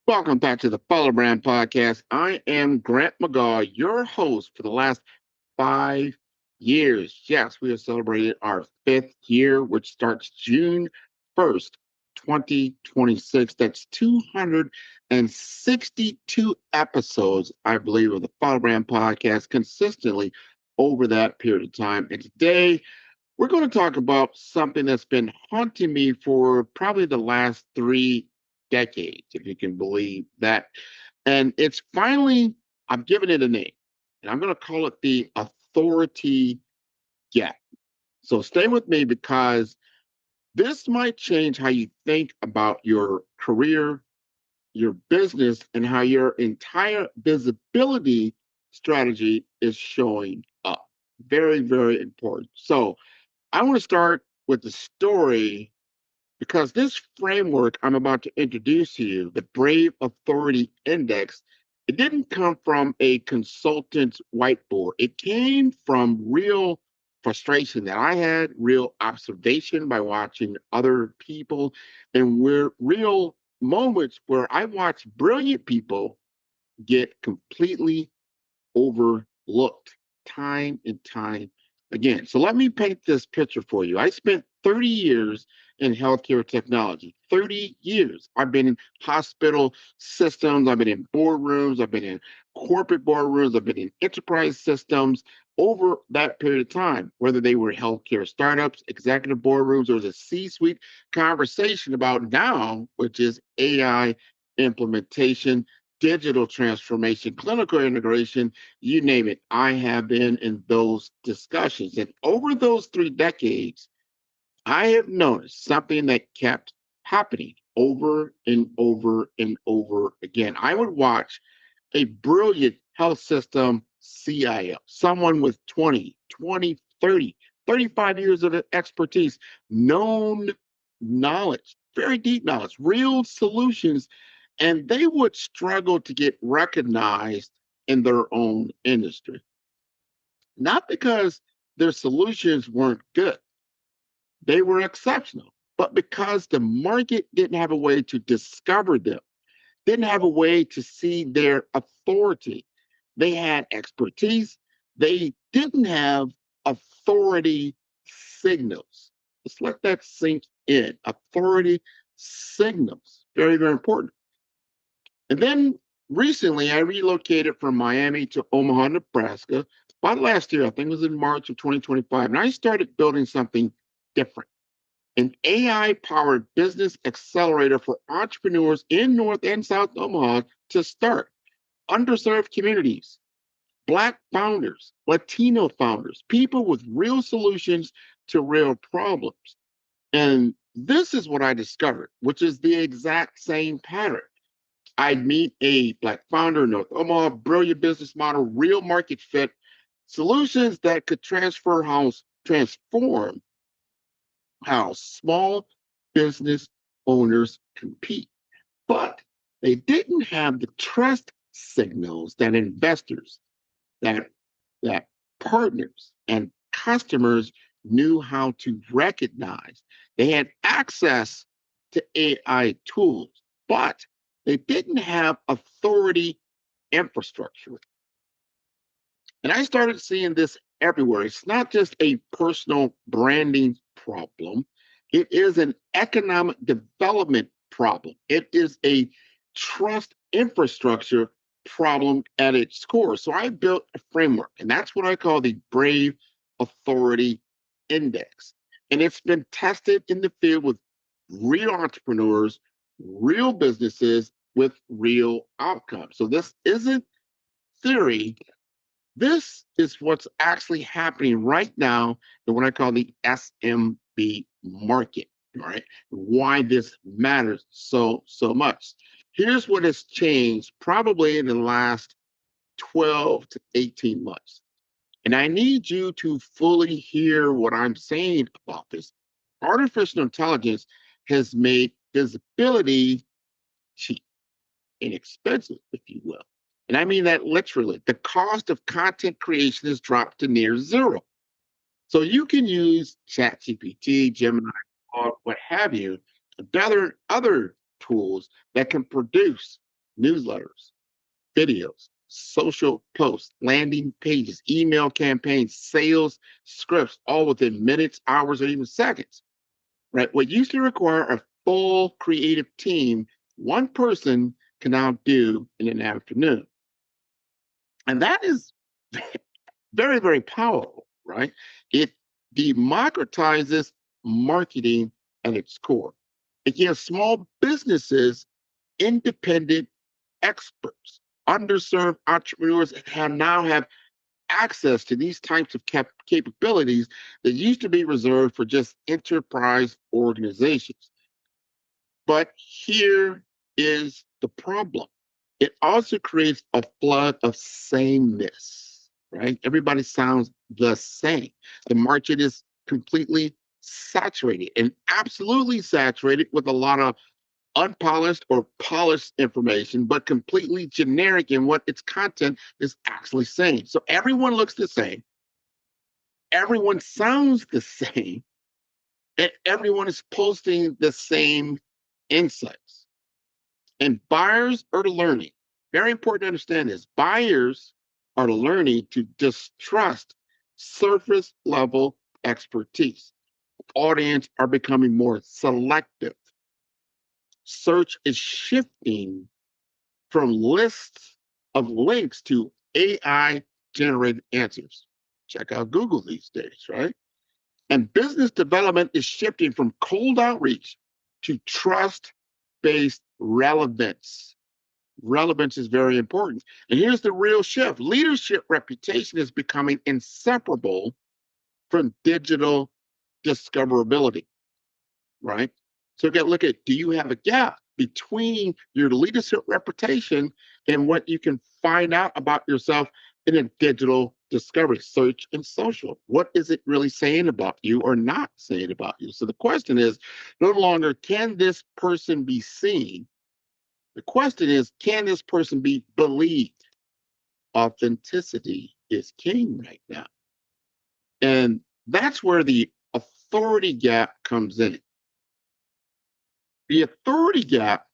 Welcome back to the Follow Brand Podcast. I am Grant McGaw, your host for the last 5 years. Yes, we are celebrating our fifth year, which starts June 1st, 2026. That's 262 episodes, I believe, of the Follow Brand Podcast consistently over that period of time. And today, we're going to talk about something that's been haunting me for probably the last 3 decades, if you can believe that. And it's finally, I'm giving it a name, and I'm going to call it the authority gap. So stay with me because this might change how you think about your career, your business, and how your entire visibility strategy is showing up. Very, very important. So, I want to start with the story because this framework I'm about to introduce to you, the Brave Authority Index, it didn't come from a consultant's whiteboard. It came from real frustration that I had, real observation by watching other people, and where real moments where I watched brilliant people get completely overlooked time and time again. So let me paint this picture for you. I spent 30 years in healthcare technology. 30 years. I've been in hospital systems, I've been in boardrooms, I've been in corporate boardrooms, I've been in enterprise systems over that period of time, whether they were healthcare startups, executive boardrooms, or the C-suite conversation about now, which is AI implementation, digital transformation, clinical integration, you name it. I have been in those discussions. And over those 3 decades, I have noticed something that kept happening over and over and over again. I would watch a brilliant health system CIO, someone with 20, 35 years of expertise, known knowledge, very deep knowledge, real solutions, and they would struggle to get recognized in their own industry. Not because their solutions weren't good, they were exceptional, but because the market didn't have a way to discover them, didn't have a way to see their authority. They had expertise, they didn't have authority signals. Let's let that sink in. Authority signals, very, very important. And then recently, I relocated from Miami to Omaha, Nebraska. About last year, I think it was in March of 2025, and I started building something different, an AI powered business accelerator for entrepreneurs in North and South Omaha to start underserved communities, Black founders, Latino founders, people with real solutions to real problems. And this is what I discovered, which is the exact same pattern. I'd meet a Black founder in North Omaha, brilliant business model, real market fit, solutions that could transform how small business owners compete. But they didn't have the trust signals that investors, that that partners and customers knew how to recognize. They had access to AI tools, but they didn't have authority infrastructure. And I started seeing this everywhere. It's not just a personal branding problem, it is an economic development problem. It is a trust infrastructure problem at its core. So I built a framework, and that's what I call the Brave Authority Index. And it's been tested in the field with real entrepreneurs, real businesses with real outcomes. So this isn't theory, this is what's actually happening right now in what I call the SMB market, right? Why this matters so much. Here's what has changed probably in the last 12 to 18 months. And I need you to fully hear what I'm saying about this. Artificial intelligence has made visibility cheap, inexpensive, if you will. And I mean that literally. The cost of content creation has dropped to near zero. So you can use ChatGPT, Gemini, or what have you, other tools that can produce newsletters, videos, social posts, landing pages, email campaigns, sales scripts, all within minutes, hours, or even seconds, right? What used to require a full creative team, one person can now do in an afternoon. And that is very, very powerful, right? It democratizes marketing at its core. It gives small businesses independent experts, underserved entrepreneurs now have access to these types of capabilities that used to be reserved for just enterprise organizations. But here is the problem. It also creates a flood of sameness, right? Everybody sounds the same. The market is completely saturated and absolutely saturated with a lot of unpolished or polished information, but completely generic in what its content is actually saying. So everyone looks the same, everyone sounds the same, and everyone is posting the same insights. And buyers are learning. Very important to understand this. Buyers are learning to distrust surface level expertise. Audience are becoming more selective. Search is shifting from lists of links to AI generated answers. Check out Google these days, right? And business development is shifting from cold outreach to trust based relevance. Relevance is very important. And here's the real shift: leadership reputation is becoming inseparable from digital discoverability, right? So you got to look at, do you have a gap between your leadership reputation and what you can find out about yourself in a digital discovery, search and social? What is it really saying about you or not saying about you? So the question is no longer, can this person be seen? The question is, can this person be believed? Authenticity is king right now. And that's where the authority gap comes in. The authority gap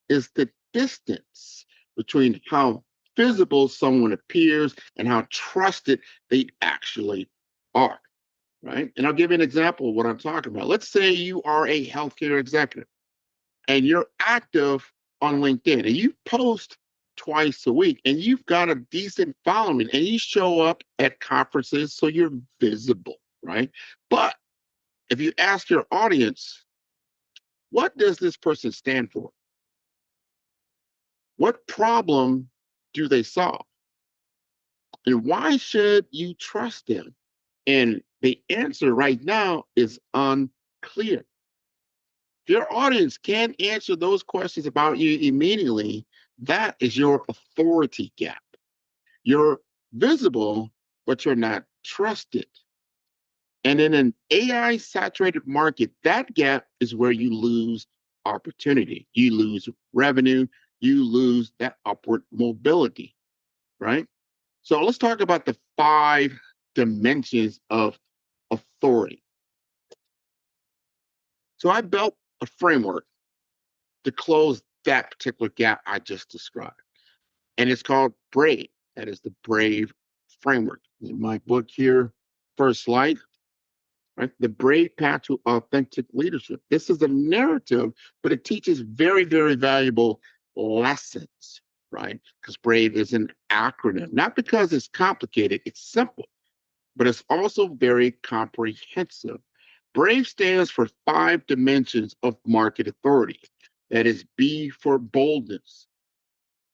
is the distance between how visible someone appears and how trusted they actually are, right? And I'll give you an example of what I'm talking about. Let's say you are a healthcare executive and you're active on LinkedIn and you post twice a week and you've got a decent following and you show up at conferences, so you're visible, right? But if you ask your audience, what does this person stand for? What problem do they solve? And why should you trust them? And the answer right now is unclear. If your audience can't answer those questions about you immediately, that is your authority gap. You're visible, but you're not trusted. And in an AI saturated market, that gap is where you lose opportunity. You lose revenue, you lose that upward mobility, right? So let's talk about the 5 dimensions of authority. So I built a framework to close that particular gap I just described. And it's called BRAVE. That is the BRAVE framework. In my book here, first slide, right? The BRAVE path to authentic leadership. This is a narrative, but it teaches very, very valuable lessons, right? Because BRAVE is an acronym, not because it's complicated, it's simple, but it's also very comprehensive. BRAVE stands for 5 dimensions of market authority. That is B for boldness,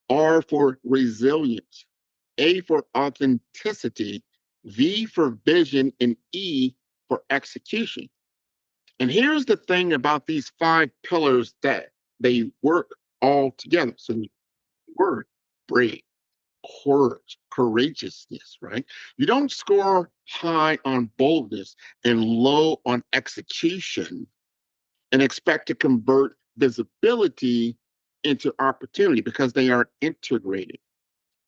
R for resilience, A for authenticity, V for vision, and E for execution. And here's the thing about these 5 pillars, that they work all together. So the word brave, courageousness, right? You don't score high on boldness and low on execution and expect to convert visibility into opportunity, because they are integrated.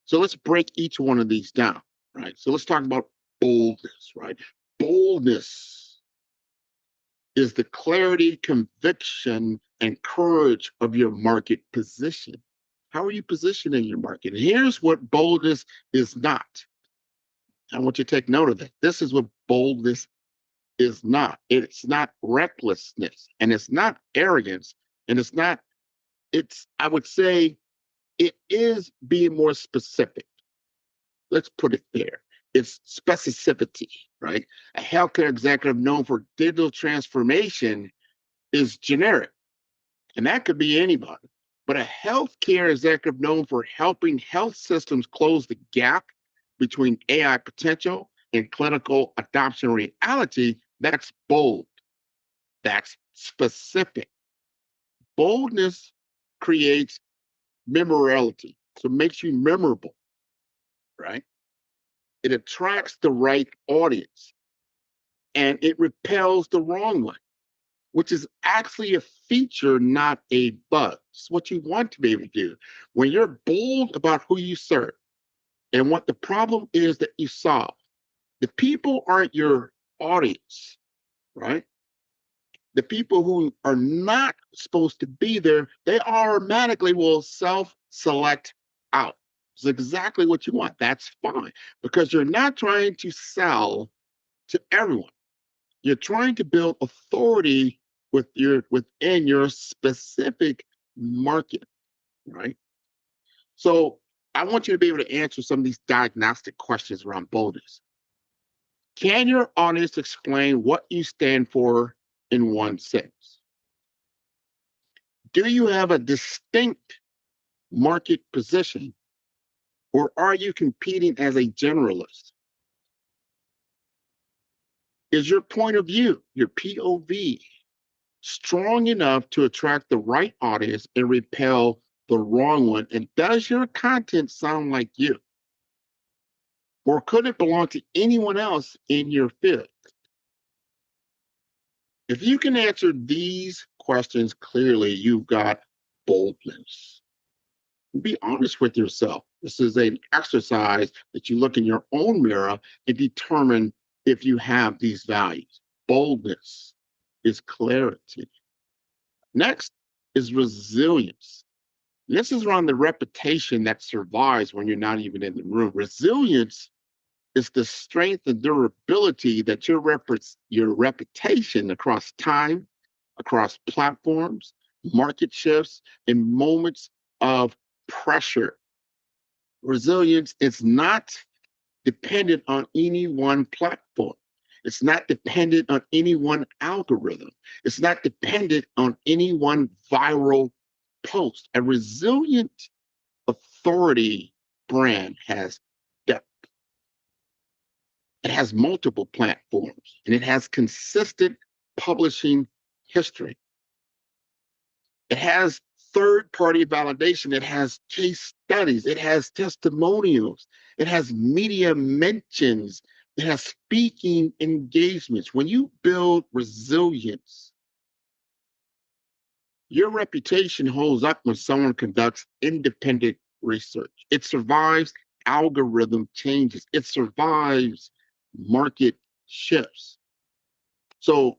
So let's break each one of these down, right? So let's talk about boldness, right? Boldness is the clarity, conviction, and courage of your market position. How are you positioning your market? And here's what boldness is not. I want you to take note of that. This is what boldness is not. It's not recklessness, and it's not arrogance, and I would say it is being more specific. Let's put it there. It's specificity, right? A healthcare executive known for digital transformation is generic, and that could be anybody. But a healthcare executive known for helping health systems close the gap between AI potential and clinical adoption reality, that's bold. That's specific. Boldness creates memorability, so it makes you memorable, right? It attracts the right audience and it repels the wrong one, which is actually a feature, not a bug. It's what you want to be able to do. When you're bold about who you serve and what the problem is that you solve, the people aren't your audience, right? The people who are not supposed to be there, they automatically will self-select out. It's exactly what you want. That's fine, because you're not trying to sell to everyone. You're trying to build authority within your specific market, right? So I want you to be able to answer some of these diagnostic questions around boldness. Can your audience explain what you stand for in one sentence? Do you have a distinct market position, or are you competing as a generalist? Is your point of view, your POV, strong enough to attract the right audience and repel the wrong one? And does your content sound like you? Or could it belong to anyone else in your field? If you can answer these questions clearly, you've got boldness. Be honest with yourself. This is an exercise that you look in your own mirror and determine if you have these values. Boldness is clarity. Next is resilience. This is around the reputation that survives when you're not even in the room. Resilience is the strength and durability that your reputation across time, across platforms, market shifts, and moments of pressure. Resilience is not dependent on any one platform. It's not dependent on any one algorithm. It's not dependent on any one viral post. A resilient authority brand has depth. It has multiple platforms, and it has consistent publishing history. It has third-party validation. It has case studies. It has testimonials. It has media mentions. It has speaking engagements. When you build resilience, your reputation holds up when someone conducts independent research. It survives algorithm changes. It survives market shifts. So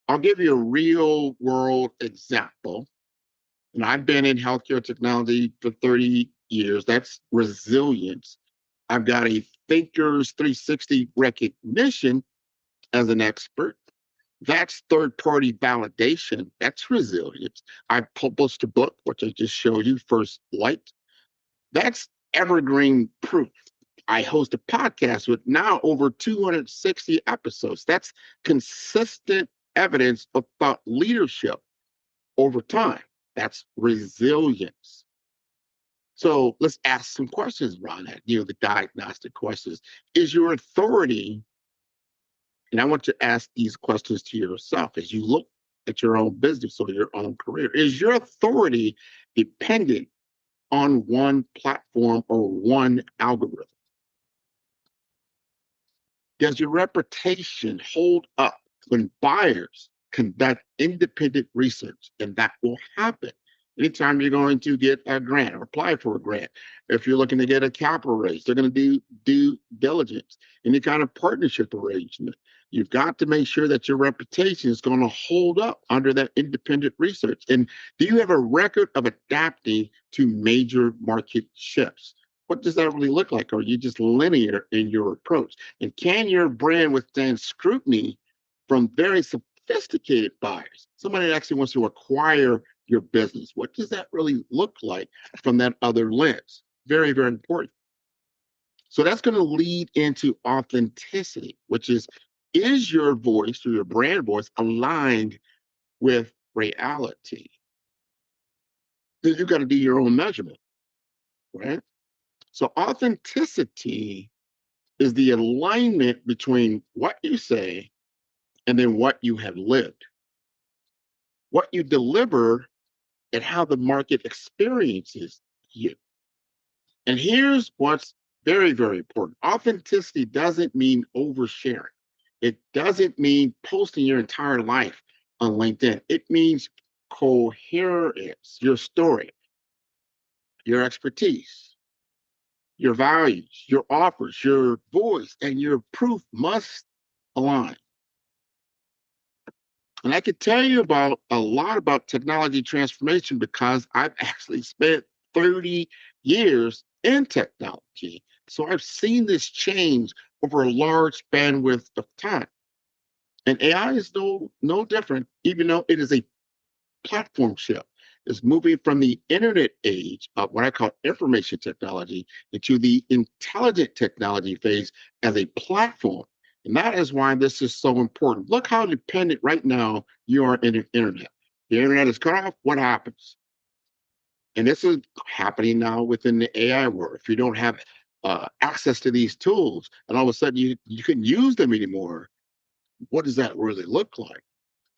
I'll give you a real world example. And I've been in healthcare technology for 30 years. That's resilience. I've got a Thinkers 360 recognition as an expert. That's third-party validation. That's resilience. I published a book, which I just showed you, First Light. That's evergreen proof. I host a podcast with now over 260 episodes. That's consistent evidence of thought leadership over time. That's resilience. So let's ask some questions around that, the diagnostic questions. Is your authority, and I want you to ask these questions to yourself as you look at your own business or your own career. Is your authority dependent on one platform or one algorithm? Does your reputation hold up when buyers conduct independent research? And that will happen anytime you're going to get a grant or apply for a grant. If you're looking to get a capital raise, they're going to do due diligence. Any kind of partnership arrangement, You've got to make sure that your reputation is going to hold up under that independent research. And do you have a record of adapting to major market shifts? What does that really look like? Or are you just linear in your approach? And can your brand withstand scrutiny from very sophisticated buyers? Somebody that actually wants to acquire your business. What does that really look like from that other lens? Very, very important. So that's going to lead into authenticity, which is your voice or your brand voice aligned with reality? Then you've got to do your own measurement, right? So authenticity is the alignment between what you say and then what you have lived, what you deliver, and how the market experiences you. And here's what's very, very important. Authenticity doesn't mean oversharing. It doesn't mean posting your entire life on LinkedIn. It means coherence, your story, your expertise, your values, your offers, your voice, and your proof must align. And I could tell you about a lot about technology transformation because I've actually spent 30 years in technology. So I've seen this change over a large bandwidth of time. And AI is no different, even though it is a platform shift. It's moving from the internet age of what I call information technology into the intelligent technology phase as a platform. And that is why this is so important. Look how dependent right now you are in the internet. The internet is cut off. What happens? And this is happening now within the AI world. If you don't have access to these tools and all of a sudden you couldn't use them anymore, what does that really look like?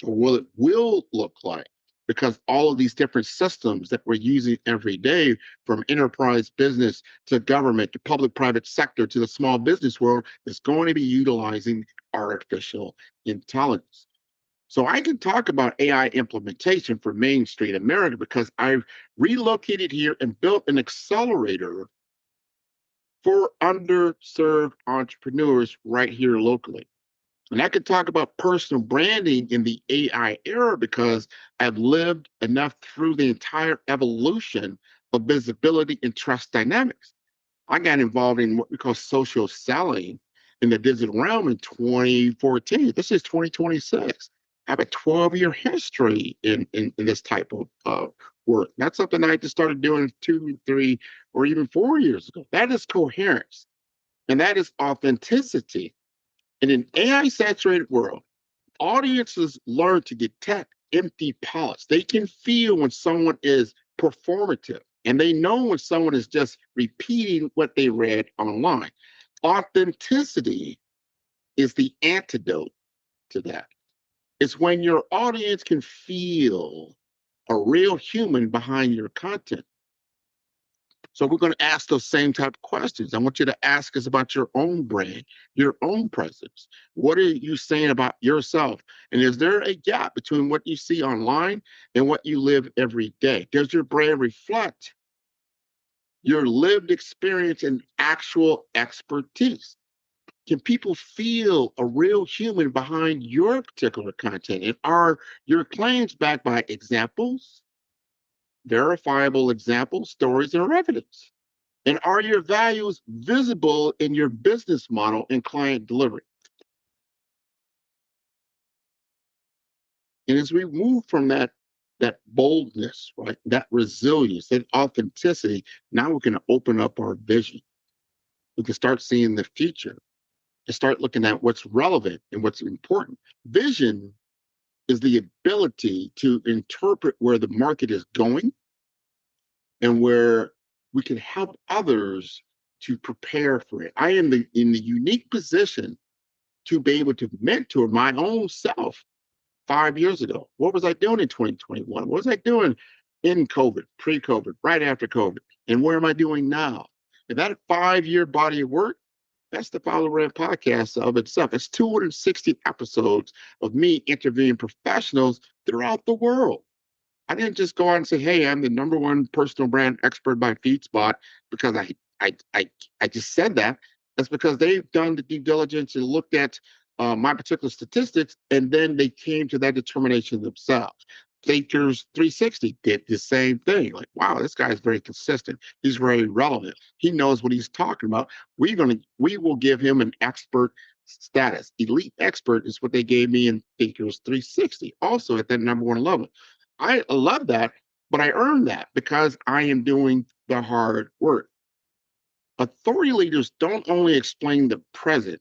Or will look like? Because all of these different systems that we're using every day, from enterprise business to government to public-private sector to the small business world, is going to be utilizing artificial intelligence. So I can talk about AI implementation for Main Street America because I've relocated here and built an accelerator for underserved entrepreneurs right here locally. And I could talk about personal branding in the AI era because I've lived enough through the entire evolution of visibility and trust dynamics. I got involved in what we call social selling in the digital realm in 2014. This is 2026. I have a 12-year history in this type of work. That's something I just started doing 2, 3, or even 4 years ago. That is coherence, and that is authenticity. In an AI saturated world, audiences learn to detect empty palettes. They can feel when someone is performative, and they know when someone is just repeating what they read online. Authenticity is the antidote to that. It's when your audience can feel a real human behind your content. So we're going to ask those same type of questions. I want you to ask us about your own brand, your own presence. What are you saying about yourself? And is there a gap between what you see online and what you live every day? Does your brand reflect your lived experience and actual expertise? Can people feel a real human behind your particular content? And are your claims backed by examples, verifiable examples, stories, or evidence? And are your values visible in your business model and client delivery? And as we move from that boldness, right, that resilience, that authenticity, now we can open up our vision. We can start seeing the future and start looking at what's relevant and what's important. Vision is the ability to interpret where the market is going and where we can help others to prepare for it. I am in the unique position to be able to mentor my own self 5 years ago. What was I doing in 2021? What was I doing in COVID, pre-COVID, right after COVID? And where am I doing now? And that 5-year body of work, that's the Follow Brand podcast of itself. It's 260 episodes of me interviewing professionals throughout the world. I didn't just go out and say, "Hey, I'm the #1 personal brand expert by FeedSpot," because I just said that. That's because they've done the due diligence and looked at my particular statistics, and then they came to that determination themselves. Thinkers 360 did the same thing. Like, wow, this guy's very consistent. He's very relevant. He knows what he's talking about. We will give him an expert status. Elite expert is what they gave me in Thinkers 360. Also at that number one level. I love that, but I earned that because I am doing the hard work. Authority leaders don't only explain the present,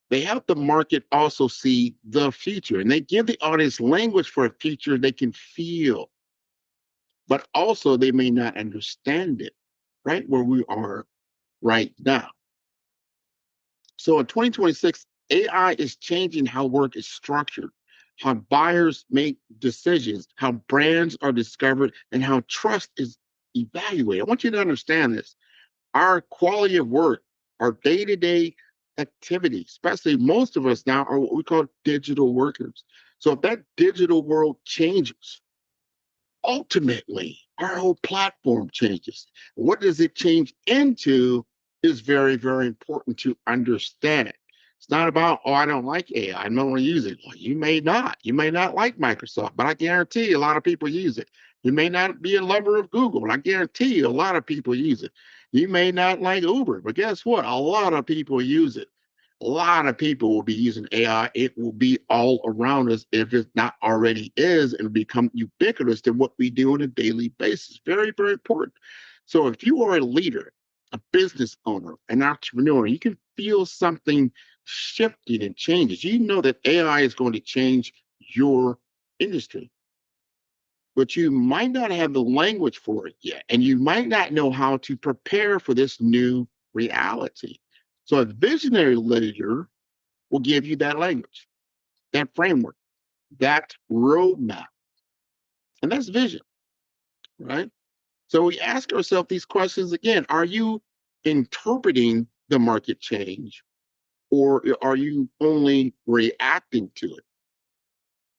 they help the market also see the future, and they give the audience language for a future they can feel, but also they may not understand it right where we are right now. So in 2026, AI is changing how work is structured, how buyers make decisions, how brands are discovered, and how trust is evaluated. I want you to understand this. Our quality of work, our day-to-day activity, especially most of us now are what we call digital workers. So if that digital world changes, ultimately our whole platform changes. What does it change into is very, very important to understand. It's not about, oh, I don't like AI, I don't want to use it. Well, you may not. You may not like Microsoft, but I guarantee you a lot of people use it. You may not be a lover of Google, but I guarantee you a lot of people use it. You may not like Uber, but guess what? A lot of people use it. A lot of people will be using AI. It will be all around us if it not already is, and become ubiquitous to what we do on a daily basis. Very, very important. So if you are a leader, a business owner, an entrepreneur, you can feel something shifting and changes. You know that AI is going to change your industry, but you might not have the language for it yet, and you might not know how to prepare for this new reality. So a visionary leader will give you that language, that framework, that roadmap, and that's vision, right? So we ask ourselves these questions again. Are you interpreting the market change, or are you only reacting to it?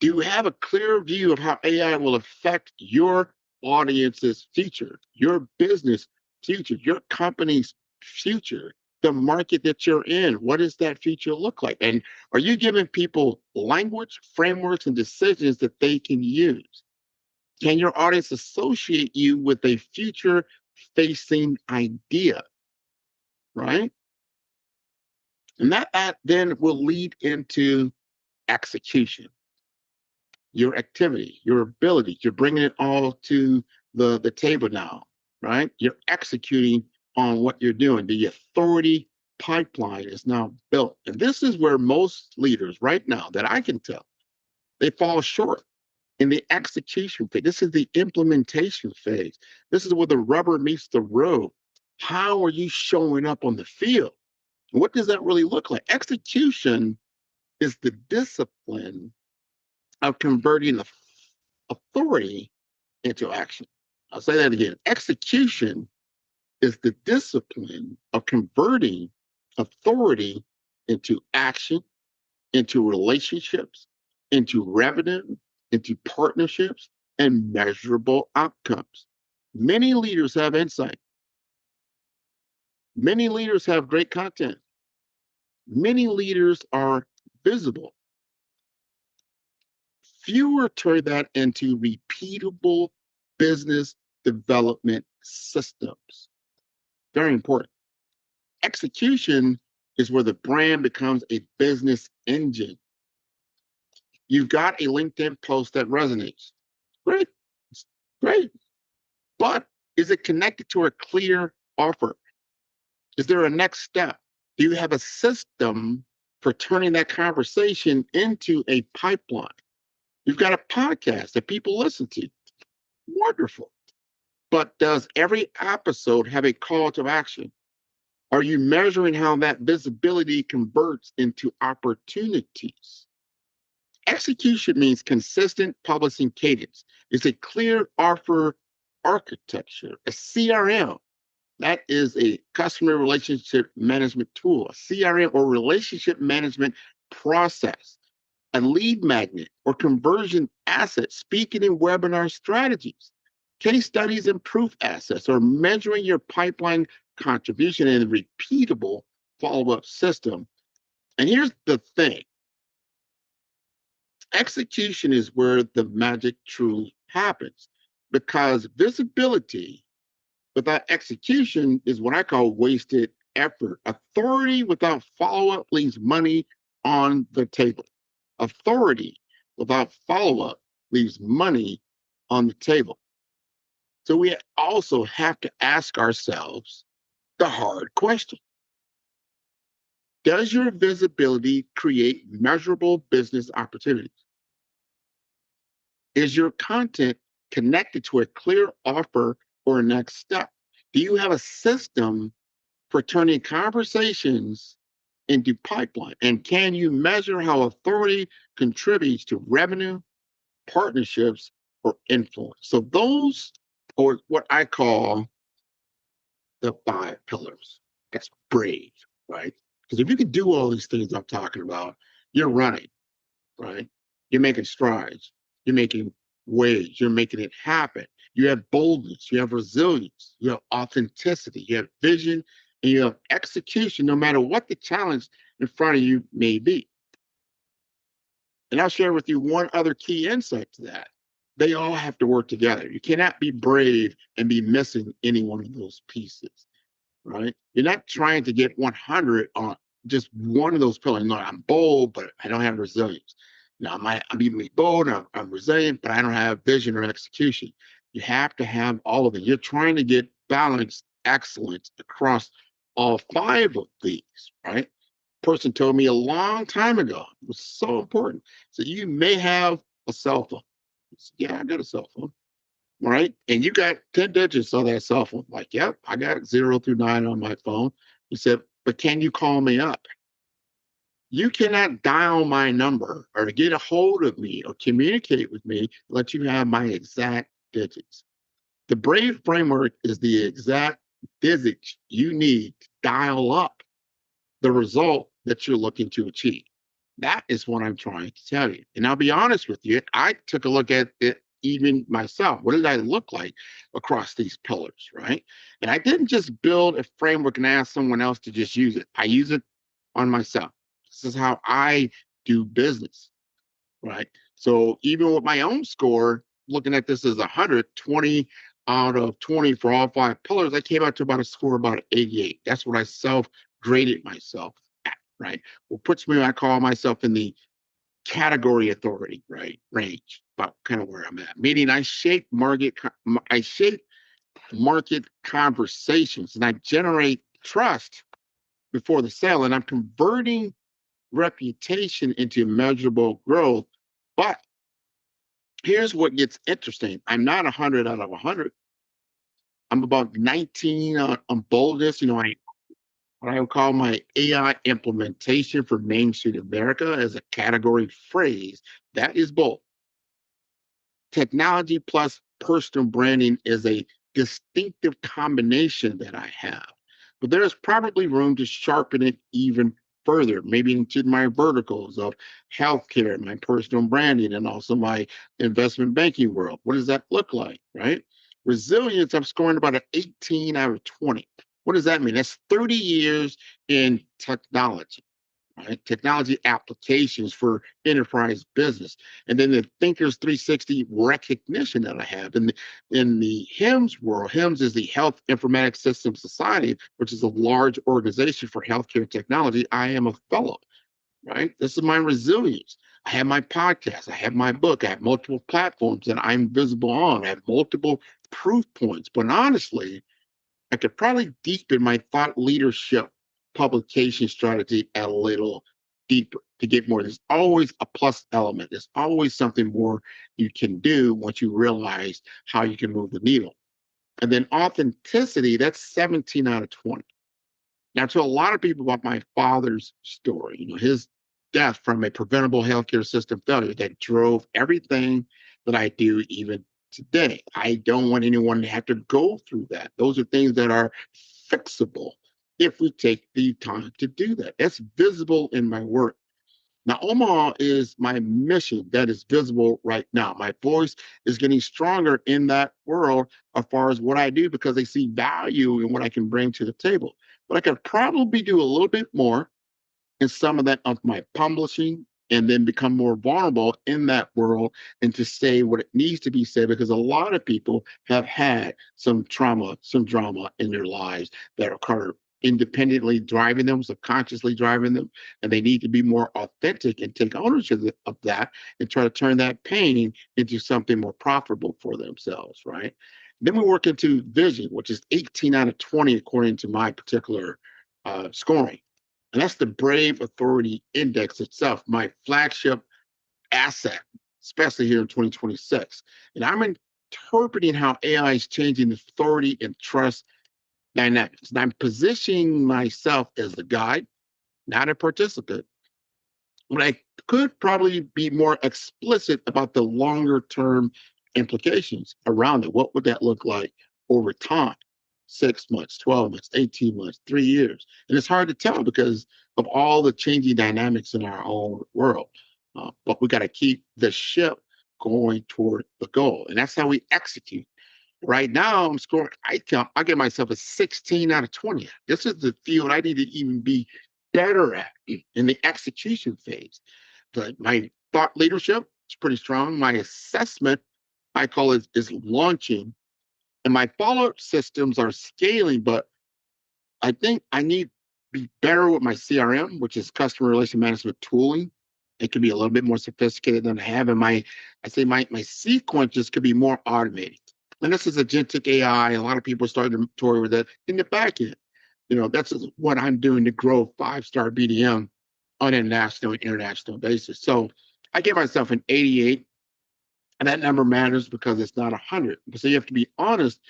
Do you have a clear view of how AI will affect your audience's future, your business future, your company's future, the market that you're in? What does that future look like? And are you giving people language, frameworks, and decisions that they can use? Can your audience associate you with a future facing idea, right? And that then will lead into execution, your activity, your ability. You're bringing it all to the table now, right? You're executing on what you're doing. The authority pipeline is now built. And this is where most leaders right now that I can tell, they fall short in the execution phase. This is the implementation phase. This is where the rubber meets the road. How are you showing up on the field? What does that really look like? Execution is the discipline of converting the authority into action. I'll say that again. Execution is the discipline of converting authority into action, into relationships, into revenue, into partnerships, and measurable outcomes. Many leaders have insight. Many leaders have great content. Many leaders are visible. Fewer turn that into repeatable business development systems. Very important. Execution is where the brand becomes a business engine. You've got a LinkedIn post that resonates. Great, great. But is it connected to a clear offer? Is there a next step? Do you have a system for turning that conversation into a pipeline? You've got a podcast that people listen to. Wonderful. But does every episode have a call to action? Are you measuring how that visibility converts into opportunities? Execution means consistent publishing cadence. It's a clear offer architecture, a CRM. That is a customer relationship management tool, a CRM or relationship management process, a lead magnet or conversion asset, speaking in webinar strategies, case studies and proof assets, or measuring your pipeline contribution in a repeatable follow-up system. And here's the thing. Execution is where the magic truly happens because visibility without execution is what I call wasted effort. Authority without follow up leaves money on the table. Authority without follow up leaves money on the table. So we also have to ask ourselves the hard question. Does your visibility create measurable business opportunities? Is your content connected to a clear offer or a next step? Do you have a system for turning conversations into pipeline? And can you measure how authority contributes to revenue, partnerships, or influence? So those are what I call the five pillars. That's brave, right? Because if you can do all these things I'm talking about, you're running, right? You're making strides. You're making waves. You're making it happen. You have boldness. You have resilience. You have authenticity. You have vision. And you have execution, no matter what the challenge in front of you may be. And I'll share with you one other key insight to that. They all have to work together. You cannot be brave and be missing any one of those pieces, right? You're not trying to get 100 on just one of those pillars. No, I'm bold, but I don't have resilience. Now, I'm even bold, I'm resilient, but I don't have vision or execution. You have to have all of it. You're trying to get balanced excellence across all five of these, right? Person told me a long time ago, it was so important. So you may have a cell phone. Said, yeah, I got a cell phone, right? And you got 10 digits on that cell phone. Like, yep, I got 0 through 9 on my phone. He said, but can you call me up? You cannot dial my number or get a hold of me or communicate with me unless you have my exact digits. The Brave framework is the exact digits you need to dial up the result that you're looking to achieve. That is what I'm trying to tell you. And I'll be honest with you, I took a look at it even myself. What did I look like across these pillars, right? And I didn't just build a framework and ask someone else to just use it. I use it on myself. This is how I do business, right? So even with my own score, looking at this as 120 out of 20 for all five pillars, I came out to about a score about 88. That's what I self-graded myself at, right? Well, puts me, I call myself in the category authority, right? Range, about kind of where I'm at. Meaning I shape market conversations and I generate trust before the sale and I'm converting reputation into measurable growth. But here's what gets interesting. I'm not 100 out of 100. I'm about 19 on boldness. What I would call my AI implementation for Main Street America as a category phrase. That is bold. Technology plus personal branding is a distinctive combination that I have. But there's probably room to sharpen it even further, maybe into my verticals of healthcare, my personal branding, and also my investment banking world. What does that look like, right? Resilience, I'm scoring about an 18 out of 20. What does that mean? That's 30 years in technology, right? Technology applications for enterprise business. And then the Thinkers 360 recognition that I have. In the HIMSS world, HIMSS is the Health Informatics Systems Society, which is a large organization for healthcare technology. I am a fellow, right? This is my resilience. I have my podcast. I have my book. I have multiple platforms that I'm visible on. I have multiple proof points. But honestly, I could probably deepen my thought leadership publication strategy a little deeper to get more. There's always a plus element. There's always something more you can do once you realize how you can move the needle. And then authenticity, that's 17 out of 20. Now, to a lot of people about my father's story, his death from a preventable healthcare system failure that drove everything that I do even today. I don't want anyone to have to go through that. Those are things that are fixable if we take the time to do that. That's visible in my work. Now, Omaha is my mission that is visible right now. My voice is getting stronger in that world as far as what I do because they see value in what I can bring to the table. But I could probably do a little bit more in some of that of my publishing, and then become more vulnerable in that world and to say what it needs to be said, because a lot of people have had some trauma, some drama in their lives that occur independently driving them, subconsciously driving them, and they need to be more authentic and take ownership of that and try to turn that pain into something more profitable for themselves, right? Then we work into vision, which is 18 out of 20 according to my particular scoring. And that's the Brave Authority Index itself, my flagship asset, especially here in 2026. And I'm interpreting how AI is changing authority and trust dynamics. And I'm positioning myself as the guide, not a participant. But I could probably be more explicit about the longer term implications around it. What would that look like over time? 6 months, 12 months, 18 months, 3 years. And it's hard to tell because of all the changing dynamics in our own world. But we got to keep the ship going toward the goal. And that's how we execute. Right now, I'm scoring, I give myself a 16 out of 20. This is the field I need to even be better at in the execution phase. But my thought leadership is pretty strong. My assessment, I call it, is launching. And my follow-up systems are scaling, but I think I need to be better with my CRM, which is customer relation management tooling. It could be a little bit more sophisticated than I have. And my sequences could be more automated. And this is agentic AI. A lot of people are starting to toy with that in the back end. That's what I'm doing to grow 5-star BDM on a national and international basis. So I give myself an 88, and that number matters because it's not 100. So you have to be honest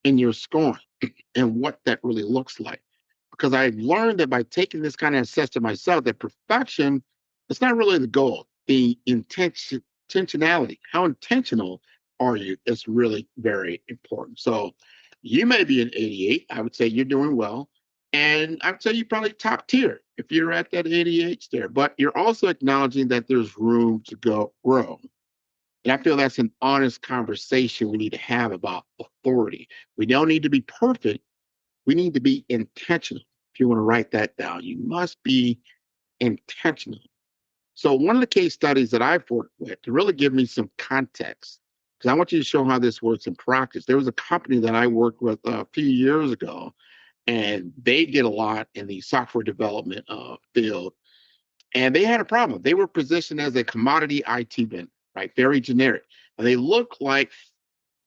in your scoring and what that really looks like. Because I've learned that by taking this kind of assessment myself, that perfection, it's not really the goal. The intentionality, how intentional are you, is really very important. So you may be an 88. I would say you're doing well. And I would say you're probably top tier if you're at that 88 there. But you're also acknowledging that there's room to grow. And I feel that's an honest conversation we need to have about authority. We don't need to be perfect. We need to be intentional. If you want to write that down, you must be intentional. So one of the case studies that I've worked with to really give me some context, because I want you to show how this works in practice. There was a company that I worked with a few years ago, and they did a lot in the software development field. And they had a problem. They were positioned as a commodity IT vendor, right? Very generic. And they looked like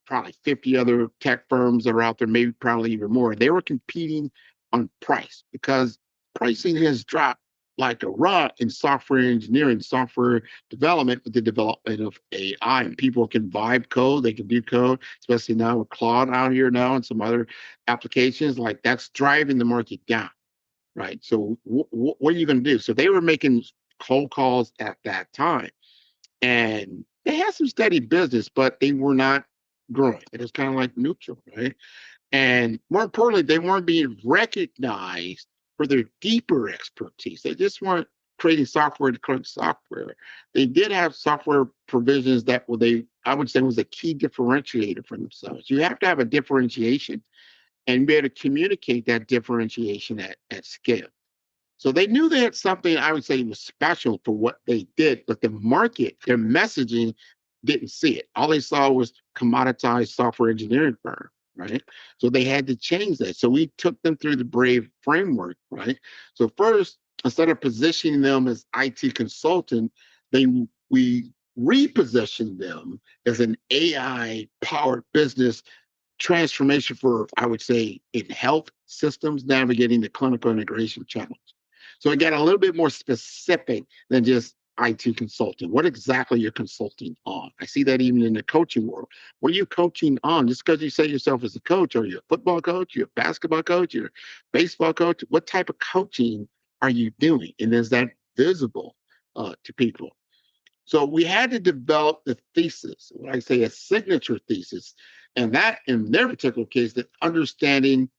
probably 50 other tech firms that are out there, maybe probably even more. They were competing on price because pricing has dropped like a rock in software engineering, software development, with the development of AI. And people can vibe code, they can do code, especially now with Claude out here now and some other applications. Like that's driving the market down, right? So what are you going to do? So they were making cold calls at that time, and they had some steady business, but they were not growing. It was kind of like neutral, right? And more importantly, they weren't being recognized for their deeper expertise. They just weren't creating software to create software. They did have software provisions that were I would say, was a key differentiator for themselves. You have to have a differentiation and be able to communicate that differentiation at scale. So they knew they had something I would say was special for what they did, but the market, their messaging didn't see it. All they saw was commoditized software engineering firm, right? So they had to change that. So we took them through the Brave framework, right? So first, instead of positioning them as IT consultant, we repositioned them as an AI powered business transformation for, I would say, in health systems, navigating the clinical integration challenge. So it got a little bit more specific than just IT consulting. What exactly you're consulting on? I see that even in the coaching world. What are you coaching on? Just because you say yourself as a coach, are you a football coach? You're a basketball coach? You're a baseball coach? What type of coaching are you doing? And is that visible to people? So we had to develop the thesis, when I say a signature thesis, and that in their particular case, that understanding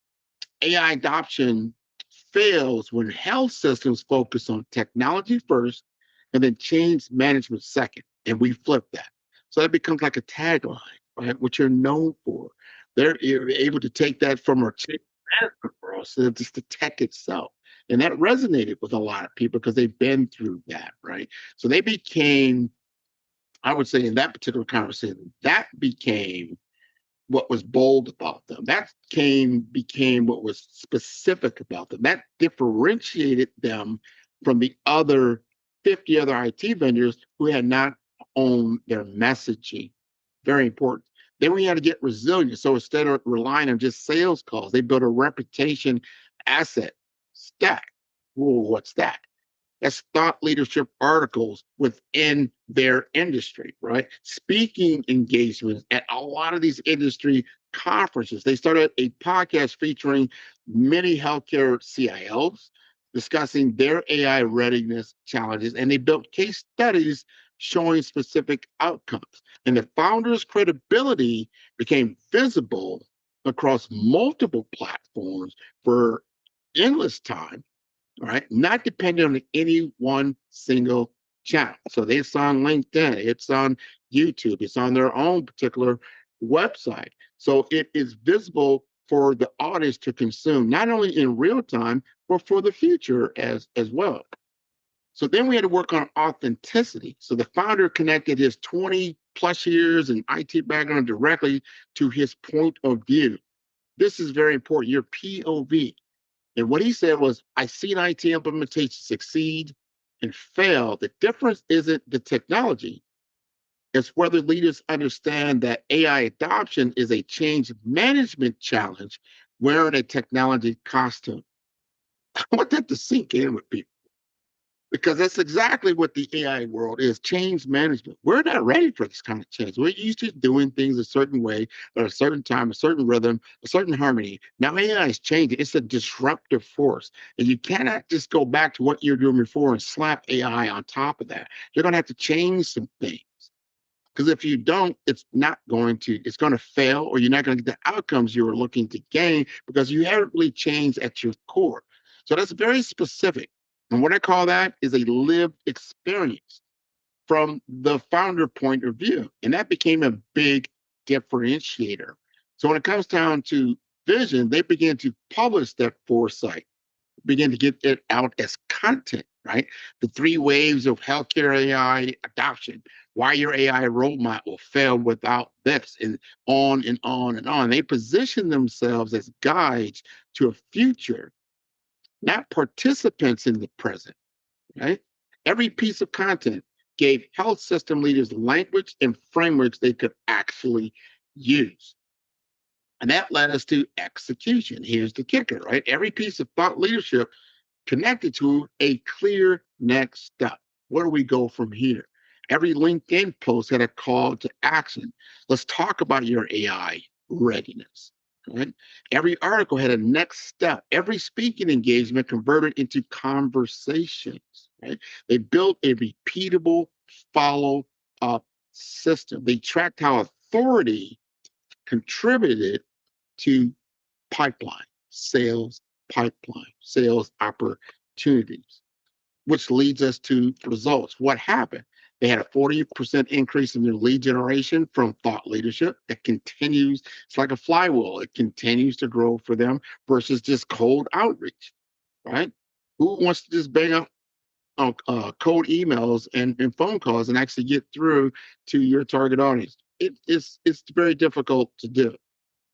AI adoption fails when health systems focus on technology first and then change management second. And we flip that. So that becomes like a tagline, right? What you're known for. They're able to take that from our management world, so just the tech itself. And that resonated with a lot of people because they've been through that, right? So they became, I would say in that particular conversation, that became what was bold about them. That became what was specific about them. That differentiated them from the other 50 other IT vendors who had not owned their messaging. Very important. Then we had to get resilient. So instead of relying on just sales calls, they built a reputation asset stack. Whoa, what's that? As thought leadership articles within their industry, right? Speaking engagements at a lot of these industry conferences. They started a podcast featuring many healthcare CIOs discussing their AI readiness challenges, and they built case studies showing specific outcomes. And the founders' credibility became visible across multiple platforms for endless time, all right, not dependent on any one single channel. So it's on LinkedIn, it's on YouTube, it's on their own particular website. So it is visible for the audience to consume, not only in real time, but for the future as well. So then we had to work on authenticity. So the founder connected his 20 plus years in IT background directly to his point of view. This is very important, your POV. And what he said was, I seen IT implementation succeed and fail. The difference isn't the technology. It's whether leaders understand that AI adoption is a change management challenge wearing a technology costume. I want that to sink in with people because that's exactly what the AI world is, change management. We're not ready for this kind of change. We're used to doing things a certain way, at a certain time, a certain rhythm, a certain harmony. Now AI is changing. It's a disruptive force. And you cannot just go back to what you're doing before and slap AI on top of that. You're going to have to change some things. Because if you don't, it's going to fail, or you're not going to get the outcomes you were looking to gain because you haven't really changed at your core. So that's very specific. And what I call that is a lived experience from the founder point of view. And that became a big differentiator. So when it comes down to vision, they began to publish that foresight, begin to get it out as content, right? The three waves of healthcare AI adoption, why your AI roadmap will fail without this, and on and on and on. They position themselves as guides to a future, not participants in the present, right? Every piece of content gave health system leaders language and frameworks they could actually use. And that led us to execution. Here's the kicker, right? Every piece of thought leadership connected to a clear next step. Where do we go from here? Every LinkedIn post had a call to action. Let's talk about your AI readiness. Right? Every article had a next step. Every speaking engagement converted into conversations. Right? They built a repeatable follow-up system. They tracked how authority contributed to sales opportunities, which leads us to results. What happened? They had a 40% increase in their lead generation from thought leadership that continues. It's like a flywheel. It continues to grow for them versus just cold outreach, right? Who wants to just bang up cold emails and phone calls and actually get through to your target audience? It's very difficult to do.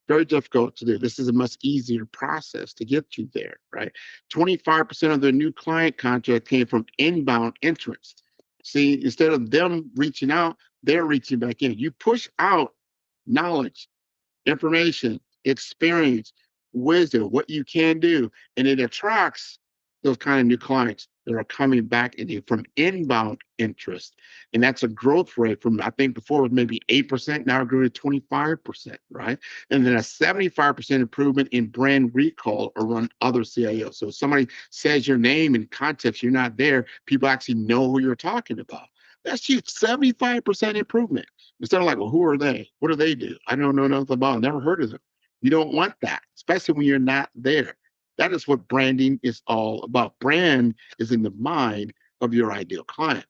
Very difficult to do. This is a much easier process to get you there, right? 25% of their new client contract came from inbound interest. See, instead of them reaching out, they're reaching back in. You push out knowledge, information, experience, wisdom, what you can do, and it attracts those kind of new clients that are coming back in you from inbound interest. And that's a growth rate from, I think before it was maybe 8%, now it grew to 25%, right? And then a 75% improvement in brand recall around other CIOs. So if somebody says your name in context, you're not there, people actually know who you're talking about. That's huge, 75% improvement. Instead of like, well, who are they? What do they do? I don't know nothing about them. Never heard of them. You don't want that, especially when you're not there. That is what branding is all about. Brand is in the mind of your ideal client.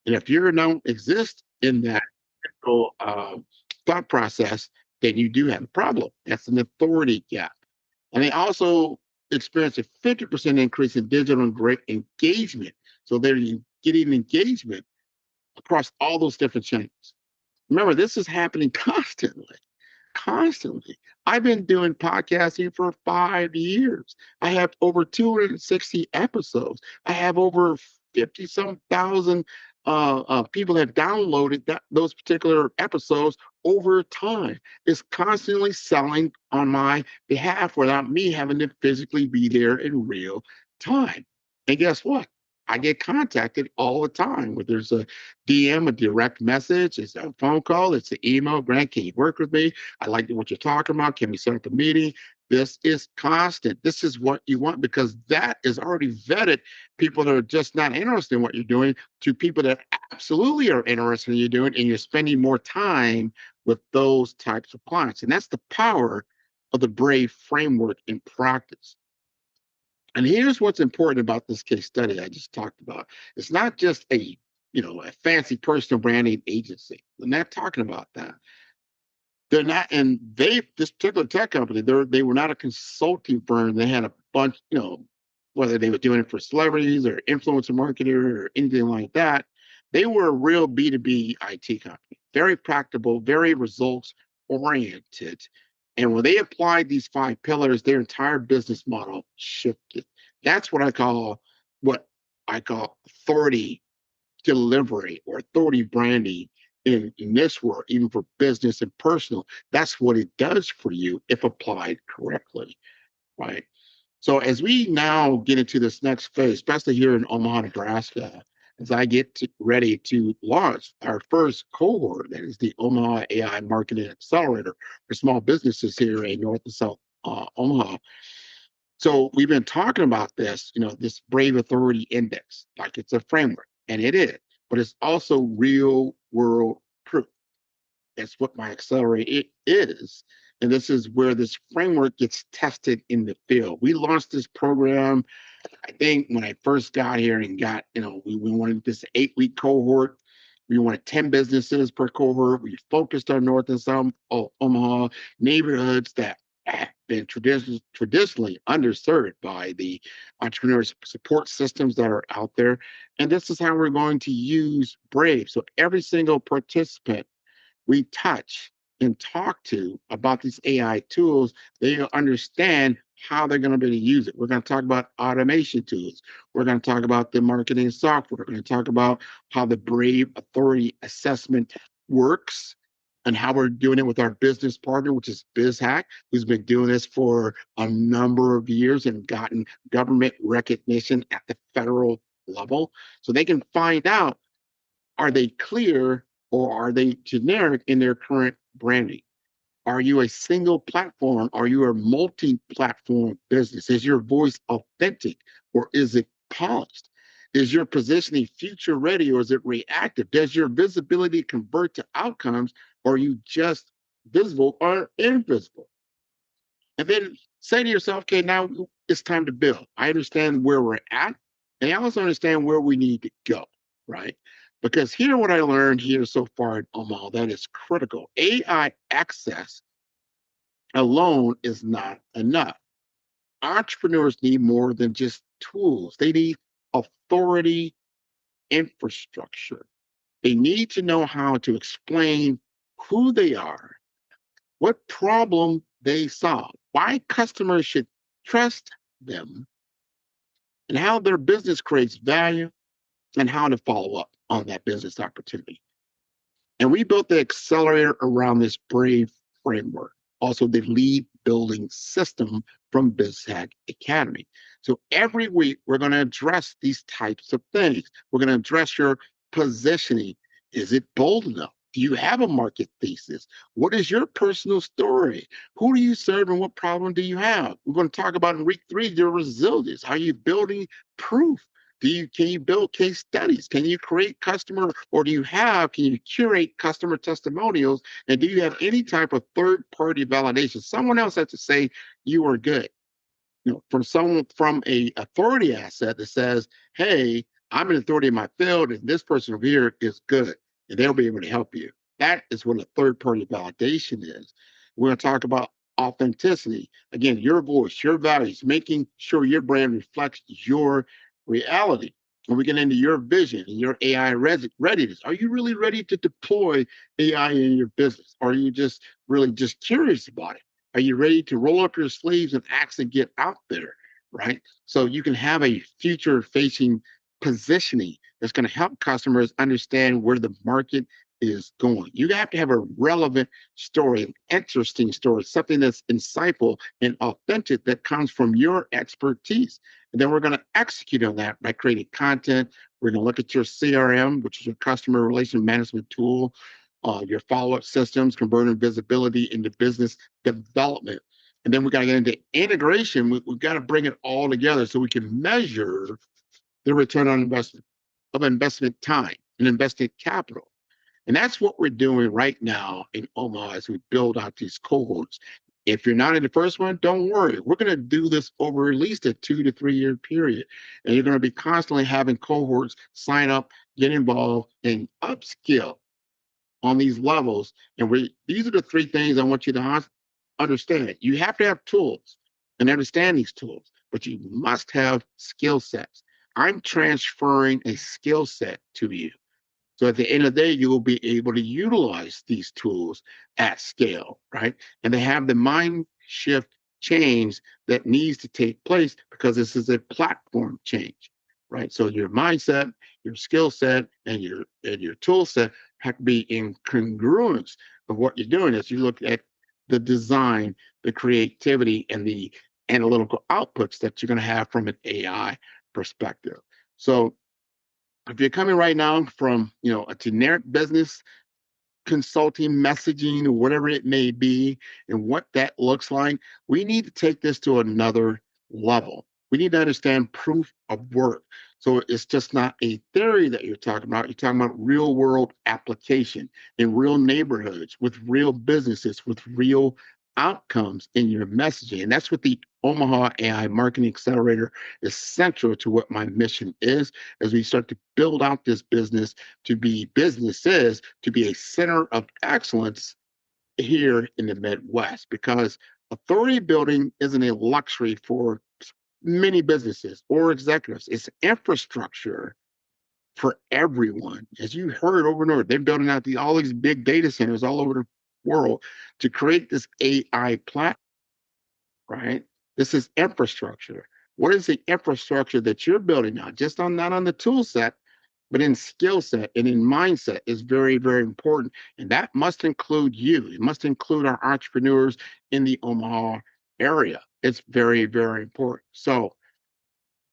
And if you don't exist in that thought process, then you do have a problem. That's an authority gap. And they also experienced a 50% increase in digital and great engagement. So they're getting engagement across all those different channels. Remember, this is happening constantly. Constantly. I've been doing podcasting for 5 years. I have over 260 episodes. I have over 50 some thousand people have downloaded those particular episodes over time. It's constantly selling on my behalf without me having to physically be there in real time. And guess what? I get contacted all the time. Whether there's a DM, a direct message, it's a phone call, it's an email. Grant, can you work with me? I like what you're talking about. Can we set up a meeting? This is constant. This is what you want because that is already vetted people that are just not interested in what you're doing to people that absolutely are interested in what you're doing, and you're spending more time with those types of clients. And that's the power of the Brave framework in practice. And here's what's important about this case study I just talked about. It's not just a fancy personal branding agency. We're not talking about that. They're not, and this particular tech company, they were not a consulting firm. They had a bunch, whether they were doing it for celebrities or influencer marketer or anything like that. They were a real B2B IT company, very practical, very results oriented. And when they applied these 5 pillars, their entire business model shifted. That's what I call authority delivery or authority branding in this world, even for business and personal. That's what it does for you if applied correctly, right? So as we now get into this next phase, especially here in Omaha, Nebraska, as I get ready to launch our first cohort, that is the Omaha AI Marketing Accelerator for small businesses here in North and South Omaha. So we've been talking about this, this Brave Authority Index, like it's a framework, and it is, but it's also real world proof. That's what my accelerator is. And this is where this framework gets tested in the field. We launched this program, I think, when I first got here and we wanted this 8-week cohort. We wanted 10 businesses per cohort. We focused on North and South Omaha neighborhoods that have been traditionally underserved by the entrepreneur support systems that are out there. And this is how we're going to use Brave. So every single participant we touch and talk to about these AI tools, they understand how they're going to be able to use it. We're going to talk about automation tools. We're going to talk about the marketing software. We're going to talk about how the Brave Authority Assessment works and how we're doing it with our business partner, which is BizHack, who's been doing this for a number of years and gotten government recognition at the federal level. So they can find out, are they clear or are they generic in their current branding? Are you a single platform? Are you a multi-platform business? Is your voice authentic or is it polished? Is your positioning future ready or is it reactive? Does your visibility convert to outcomes or are you just visible or invisible? And then say to yourself, okay, now it's time to build. I understand where we're at, and I also understand where we need to go, right? Because here, what I learned here so far in Omaha, that is critical. AI access alone is not enough. Entrepreneurs need more than just tools. They need authority infrastructure. They need to know how to explain who they are, what problem they solve, why customers should trust them, and how their business creates value, and how to follow up on that business opportunity. And we built the accelerator around this Brave framework, also the lead building system from BizHack Academy. So every week, we're going to address these types of things. We're going to address your positioning. Is it bold enough? Do you have a market thesis? What is your personal story? Who do you serve and what problem do you have? We're going to talk about in week 3, your resilience. How are you building proof? Can you build case studies? Can you create can you curate customer testimonials? And do you have any type of third-party validation? Someone else has to say you are good. From a authority asset that says, hey, I'm an authority in my field, and this person over here is good, and they'll be able to help you. That is what a third-party validation is. We're going to talk about authenticity. Again, your voice, your values, making sure your brand reflects your reality. When we get into your vision and your AI readiness, are you really ready to deploy AI in your business? Or are you just really just curious about it? Are you ready to roll up your sleeves and actually get out there, right? So you can have a future facing positioning that's going to help customers understand where the market is going. You have to have a relevant story, an interesting story, something that's insightful and authentic that comes from your expertise. And then we're going to execute on that by creating content. We're going to look at your CRM, which is your customer relation management tool, your follow-up systems, converting visibility into business development. And then we got to get into integration. We've got to bring it all together so we can measure the return on investment of investment time and invested capital. And that's what we're doing right now in Omaha as we build out these cohorts. If you're not in the first one, don't worry. We're going to do this over at least a 2 to 3 year period. And you're going to be constantly having cohorts sign up, get involved, and upskill on these levels. And these are the three things I want you to understand. You have to have tools and understand these tools, but you must have skill sets. I'm transferring a skill set to you. So at the end of the day, you will be able to utilize these tools at scale, right? And they have the mind shift change that needs to take place because this is a platform change, right? So your mindset, your skill set, and your tool set have to be in congruence of what you're doing as you look at the design, the creativity, and the analytical outputs that you're going to have from an AI perspective. So if you're coming right now from a generic business consulting messaging or whatever it may be and what that looks like, we need to take this to another level. We need to understand proof of work. So it's just not a theory that you're talking about. You're talking about real world application in real neighborhoods with real businesses with real outcomes in your messaging. And that's what the Omaha AI Marketing Accelerator is central to what my mission is as we start to build out this business to be businesses, to be a center of excellence here in the Midwest, because authority building isn't a luxury for many businesses or executives. It's infrastructure for everyone. As you heard over and over, they're building out all these big data centers all over the world to create this AI platform, right? This is infrastructure. What is the infrastructure that you're building now? Just not on the tool set, but in skill set and in mindset is very, very important. And that must include you. It must include our entrepreneurs in the Omaha area. It's very, very important. So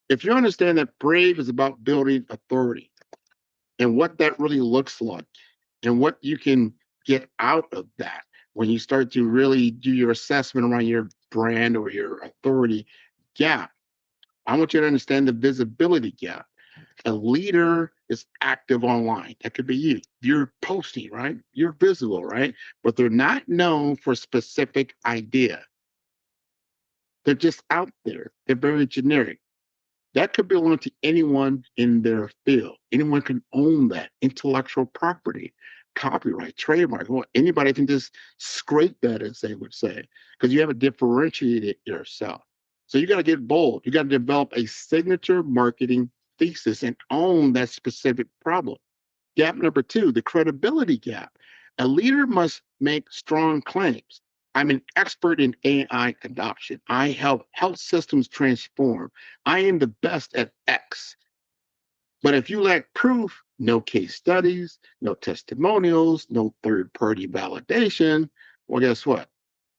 if you understand that Brave is about building authority and what that really looks like and what you can get out of that when you start to really do your assessment around your brand or your authority gap, I want you to understand the visibility gap. A leader is active online. That could be you. You're posting, right? You're visible, right? But they're not known for a specific idea. They're just out there. They're very generic. That could belong to anyone in their field. Anyone can own that intellectual property, copyright, trademark. Well, anybody can just scrape that, as they would say, because you haven't differentiated yourself. So you got to get bold. You got to develop a signature marketing thesis and own that specific problem. Gap number two, the credibility gap. A leader must make strong claims. I'm an expert in AI adoption. I help health systems transform. I am the best at X. But if you lack proof, no case studies, no testimonials, no third-party validation, well, guess what?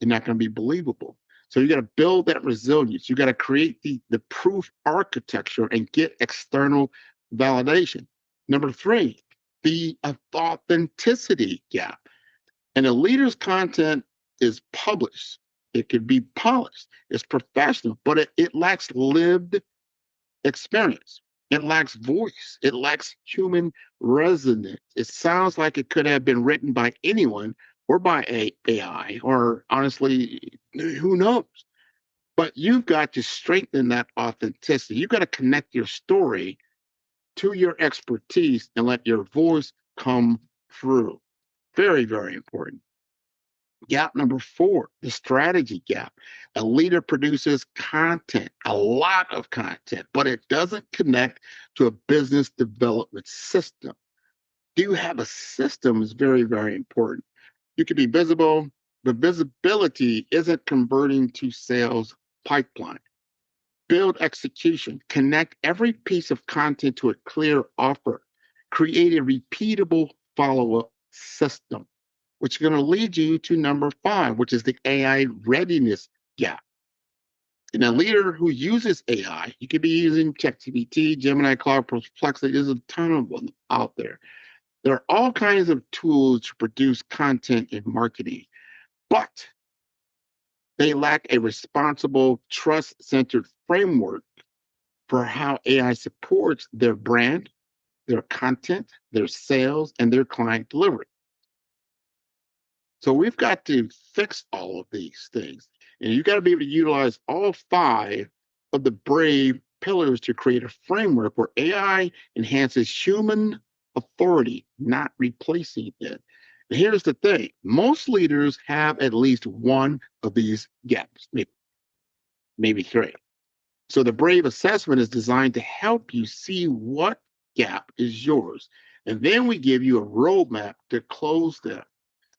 You're not going to be believable. So you got to build that resilience. You got to create the proof architecture and get external validation. Number three, the authenticity gap. And a leader's content is published. It could be polished. It's professional, but it lacks lived experience. It lacks voice. It lacks human resonance. It sounds like it could have been written by anyone or by AI, or honestly, who knows? But you've got to strengthen that authenticity. You've got to connect your story to your expertise and let your voice come through. Very, very important. Gap number four, the strategy gap. A leader produces content, a lot of content, but it doesn't connect to a business development system. Do you have a system is very, very important. You can be visible, but visibility isn't converting to sales pipeline. Build execution, connect every piece of content to a clear offer, create a repeatable follow-up system, which is going to lead you to number five, which is the AI readiness gap. And a leader who uses AI, you could be using ChatGPT, Gemini, Cloud, Perplexity. There's a ton of them out there. There are all kinds of tools to produce content in marketing, but they lack a responsible, trust-centered framework for how AI supports their brand, their content, their sales, and their client delivery. So we've got to fix all of these things. And you got to be able to utilize all five of the brave pillars to create a framework where AI enhances human authority, not replacing it. And here's the thing, most leaders have at least one of these gaps, maybe three. So the brave assessment is designed to help you see what gap is yours. And then we give you a roadmap to close them.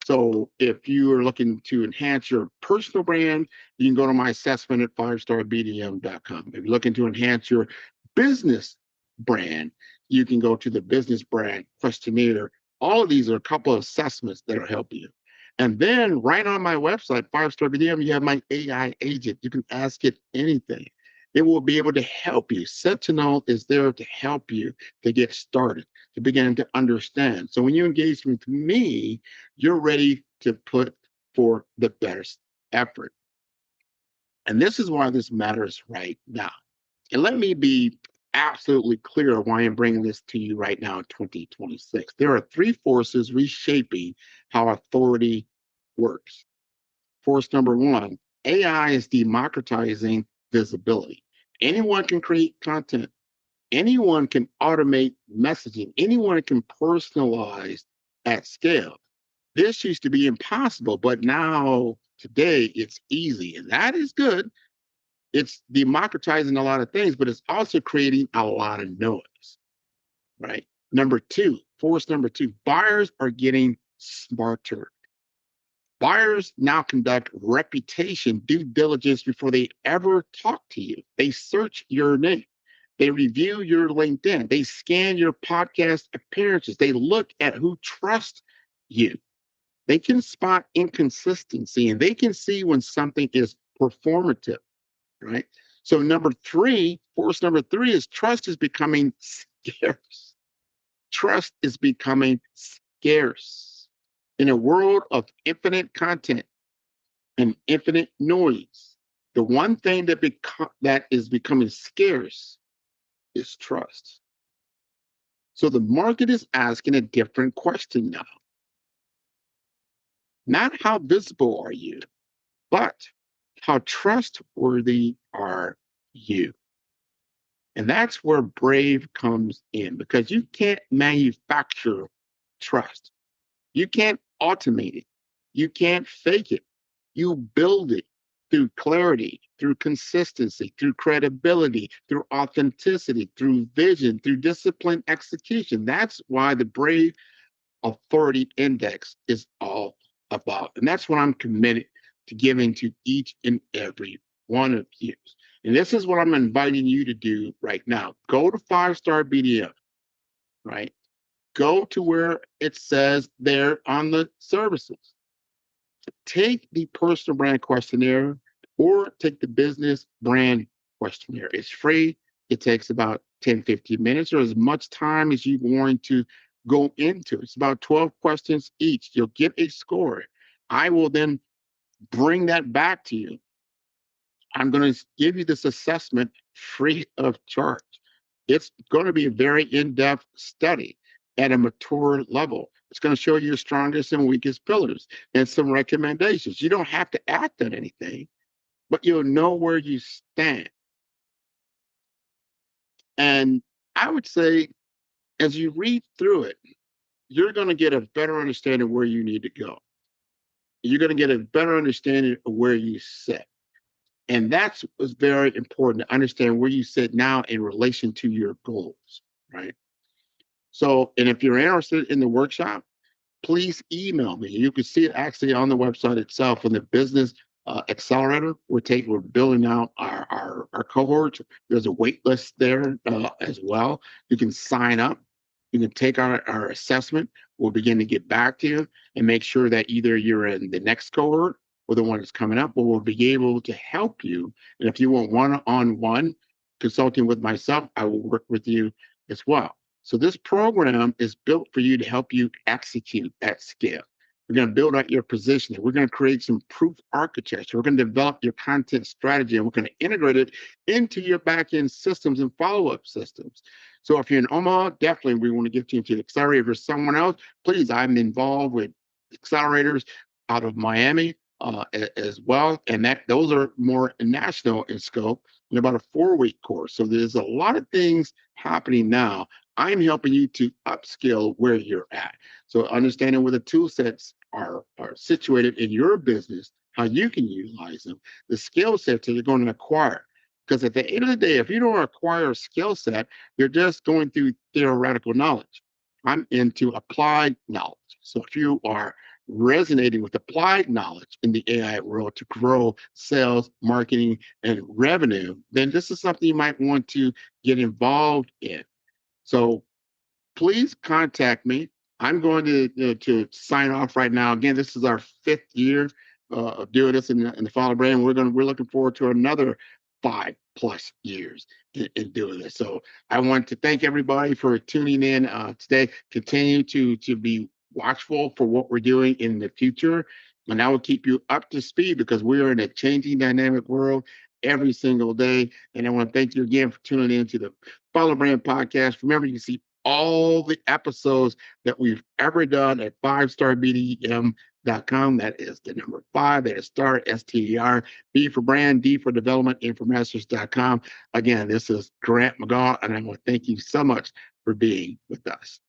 So if you are looking to enhance your personal brand, you can go to my assessment at fivestarbdm.com. If you're looking to enhance your business brand, you can go to the business brand questionnaire. All of these are a couple of assessments that'll help you. And then right on my website, 5starbdm, you have my AI agent. You can ask it anything. It will be able to help you. Sentinel is there to help you to get started, to begin to understand. So when you engage with me, you're ready to put forth the best effort. And this is why this matters right now. And let me be absolutely clear why I'm bringing this to you right now in 2026. There are three forces reshaping how authority works. Force number one, AI is democratizing visibility. Anyone can create content. Anyone can automate messaging. Anyone can personalize at scale. This used to be impossible, but now today it's easy. And that is good. It's democratizing a lot of things, but it's also creating a lot of noise, right? Number two, force number two, buyers are getting smarter. Buyers now conduct reputation due diligence before they ever talk to you. They search your name. They review your LinkedIn. They scan your podcast appearances. They look at who trusts you. They can spot inconsistency and they can see when something is performative, right? So number three, force number three is trust is becoming scarce. Trust is becoming scarce. In a world of infinite content and infinite noise, the one thing that is becoming scarce is trust. So the market is asking a different question now. Not how visible are you, but how trustworthy are you? And that's where Brave comes in because you can't manufacture trust. You can't automate it. You can't fake it. You build it through clarity, through consistency, through credibility, through authenticity, through vision, through disciplined execution. That's why the Brave Authority Index is all about. And that's what I'm committed to giving to each and every one of you. And this is what I'm inviting you to do right now. Go to 5-Star BDM, right? Go to where it says there on the services. Take the personal brand questionnaire or take the business brand questionnaire. It's free. It takes about 10, 15 minutes or as much time as you're going to go into. It's about 12 questions each. You'll get a score. I will then bring that back to you. I'm going to give you this assessment free of charge. It's going to be a very in-depth study at a mature level. It's going to show you your strongest and weakest pillars and some recommendations. You don't have to act on anything, but you'll know where you stand. And I would say, as you read through it, you're going to get a better understanding where you need to go. you're going to get a better understanding of where you sit. And that's what's very important to understand where you sit now in relation to your goals, right? So, and if you're interested in the workshop, please email me. You can see it actually on the website itself in the business accelerator. We're building out our cohort. There's a wait list there as well. You can sign up. You can take our assessment. We'll begin to get back to you and make sure that either you're in the next cohort or the one that's coming up, but we'll be able to help you. And if you want one-on-one consulting with myself, I will work with you as well. So this program is built for you to help you execute at scale. We're going to build out your positioning. We're going to create some proof architecture. We're going to develop your content strategy, and we're going to integrate it into your back-end systems and follow-up systems. So if you're in Omaha, definitely we want to get you into the accelerator. If you're someone else, please, I'm involved with accelerators out of Miami as well. And those are more national in scope in about a 4-week course. So there's a lot of things happening now. I'm helping you to upskill where you're at. So understanding where the tool sets are situated in your business, how you can utilize them, the skill sets that you're going to acquire. Because at the end of the day, if you don't acquire a skill set, you're just going through theoretical knowledge. I'm into applied knowledge. So if you are resonating with applied knowledge in the AI world to grow sales, marketing, and revenue, then this is something you might want to get involved in. So please contact me. I'm going to sign off right now. Again, this is our 5th year of doing this in the Follow brand. We're looking forward to another 5+ years in doing this. So I want to thank everybody for tuning in today. Continue to be watchful for what we're doing in the future, and I will keep you up to speed because we are in a changing, dynamic world every single day. And I want to thank you again for tuning in to the Follow Brand Podcast. Remember, you can see all the episodes that we've ever done at 5starbdem.com. That is the number 5. That is star, STER, B for brand, D for development, infomasters.com. Again, this is Grant McGaw, and I want to thank you so much for being with us.